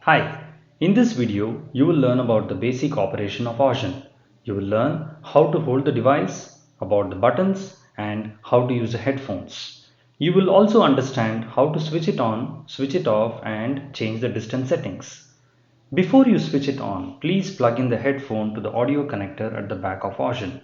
Hi, in this video you will learn about the basic operation of AUSION. You will learn how to hold the device, about the buttons and how to use the headphones. You will also understand how to switch it on, switch it off and change the distance settings. Before you switch it on, please plug in the headphone to the audio connector at the back of AUSION.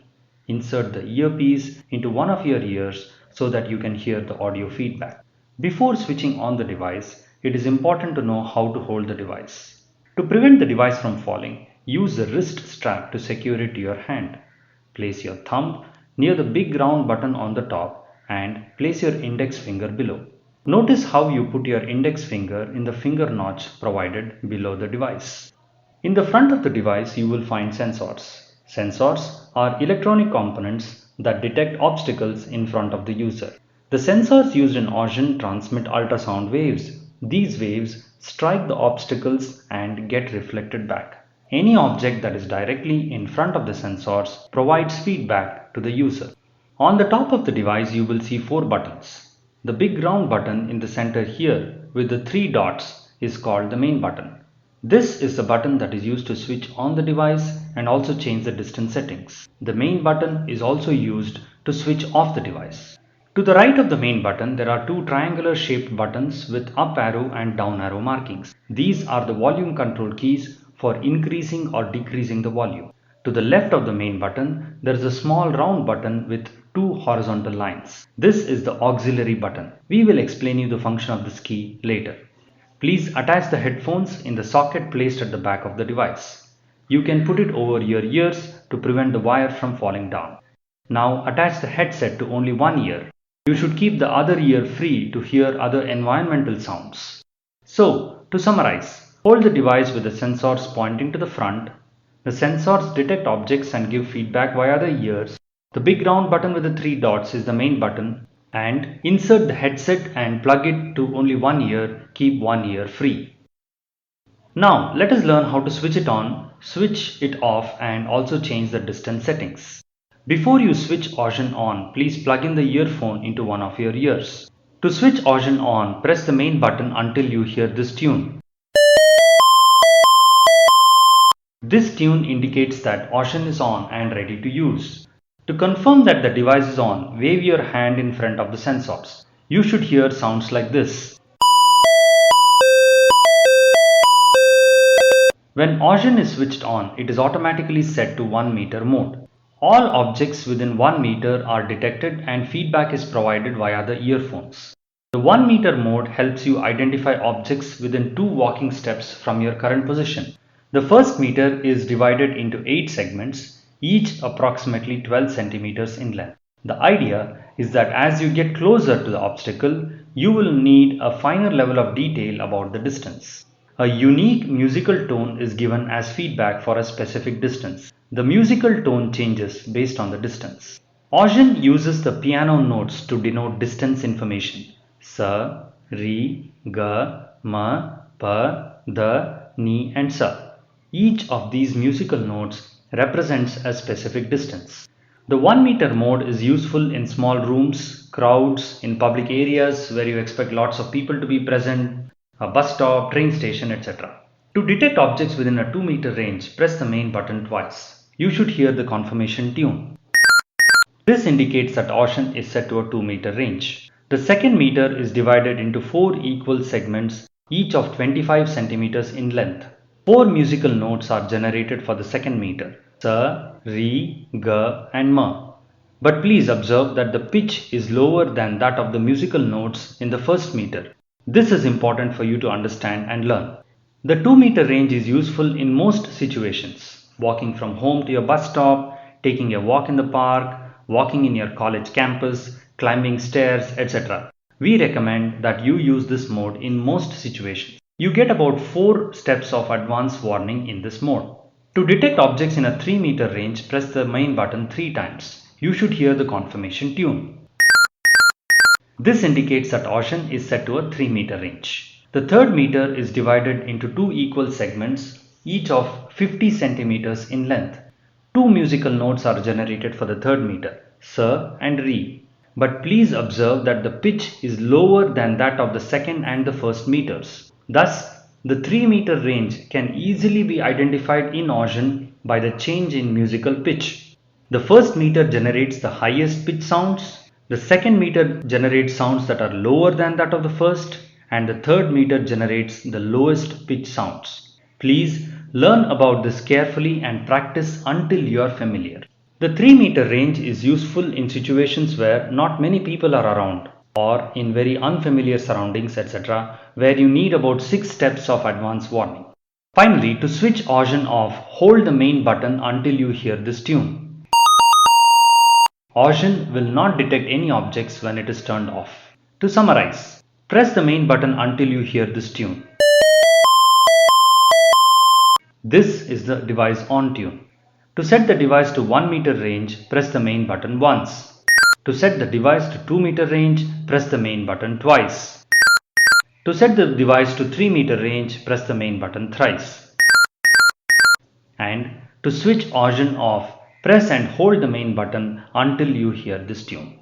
Insert the earpiece into one of your ears so that you can hear the audio feedback. Before switching on the device, it is important to know how to hold the device. To prevent the device from falling, use the wrist strap to secure it to your hand. Place your thumb near the big round button on the top and place your index finger below. Notice how you put your index finger in the finger notch provided below the device. In the front of the device, you will find sensors. Sensors are electronic components that detect obstacles in front of the user. The sensors used in AUSION transmit ultrasound waves. These waves strike the obstacles and get reflected back. Any object that is directly in front of the sensors provides feedback to the user. On the top of the device, you will see 4 buttons. The big round button in the center here with the 3 dots is called the main button. This is the button that is used to switch on the device and also change the distance settings. The main button is also used to switch off the device. To the right of the main button, there are 2 triangular shaped buttons with up arrow and down arrow markings. These are the volume control keys for increasing or decreasing the volume. To the left of the main button, there is a small round button with 2 horizontal lines. This is the auxiliary button. We will explain you the function of this key later. Please attach the headphones in the socket placed at the back of the device. You can put it over your ears to prevent the wire from falling down. Now attach the headset to only one ear. You should keep the other ear free to hear other environmental sounds. So, to summarize, hold the device with the sensors pointing to the front. The sensors detect objects and give feedback via the ears. The big round button with the 3 dots is the main button. And insert the headset and plug it to only one ear. Keep one ear free. Now let us learn how to switch it on, switch it off and also change the distance settings. Before you switch AUSION on, please plug in the earphone into one of your ears. To switch AUSION on, press the main button until you hear this tune. This tune indicates that AUSION is on and ready to use. To confirm that the device is on, wave your hand in front of the sensors. You should hear sounds like this. When AUSION is switched on, it is automatically set to 1 meter mode. All objects within 1 meter are detected and feedback is provided via the earphones. The 1 meter mode helps you identify objects within 2 walking steps from your current position. The first meter is divided into 8 segments, each approximately 12 centimeters in length. The idea is that as you get closer to the obstacle, you will need a finer level of detail about the distance. A unique musical tone is given as feedback for a specific distance. The musical tone changes based on the distance. AUSION uses the piano notes to denote distance information. Sa, Re, Ga, Ma, Pa, Da, Ni and Sa. Each of these musical notes represents a specific distance. The 1 meter mode is useful in small rooms, crowds, in public areas where you expect lots of people to be present, a bus stop, train station, etc. To detect objects within a 2 meter range, press the main button twice. You should hear the confirmation tune. This indicates that AUSION is set to a 2 meter range. The second meter is divided into 4 equal segments, each of 25 centimeters in length. 4 musical notes are generated for the second meter: Sa, Re, Ga and Ma. But please observe that the pitch is lower than that of the musical notes in the first meter. This is important for you to understand and learn. The 2 meter range is useful in most situations: walking from home to your bus stop, taking a walk in the park, walking in your college campus, climbing stairs, etc. We recommend that you use this mode in most situations. You get about 4 steps of advance warning in this mode. To detect objects in a 3 meter range, press the main button 3 times. You should hear the confirmation tune. This indicates that AUSION is set to a 3 meter range. The third meter is divided into 2 equal segments, each of 50 centimeters in length. 2 musical notes are generated for the third meter, Sa and Re. But please observe that the pitch is lower than that of the second and the first meters. Thus, The 3-meter range can easily be identified in AUSION by the change in musical pitch. The first meter generates the highest pitch sounds, the second meter generates sounds that are lower than that of the first, and the third meter generates the lowest pitch sounds. Please learn about this carefully and practice until you are familiar. The 3-meter range is useful in situations where not many people are around, or in very unfamiliar surroundings, etc., where you need about 6 steps of advance warning. Finally, to switch AUSION off, hold the main button until you hear this tune. AUSION will not detect any objects when it is turned off. To summarize, press the main button until you hear this tune. This is the device on tune. To set the device to 1-meter range, press the main button once. To set the device to 2-meter range, press the main button twice. To set the device to 3-meter range, press the main button thrice. And to switch AUSION off, press and hold the main button until you hear this tune.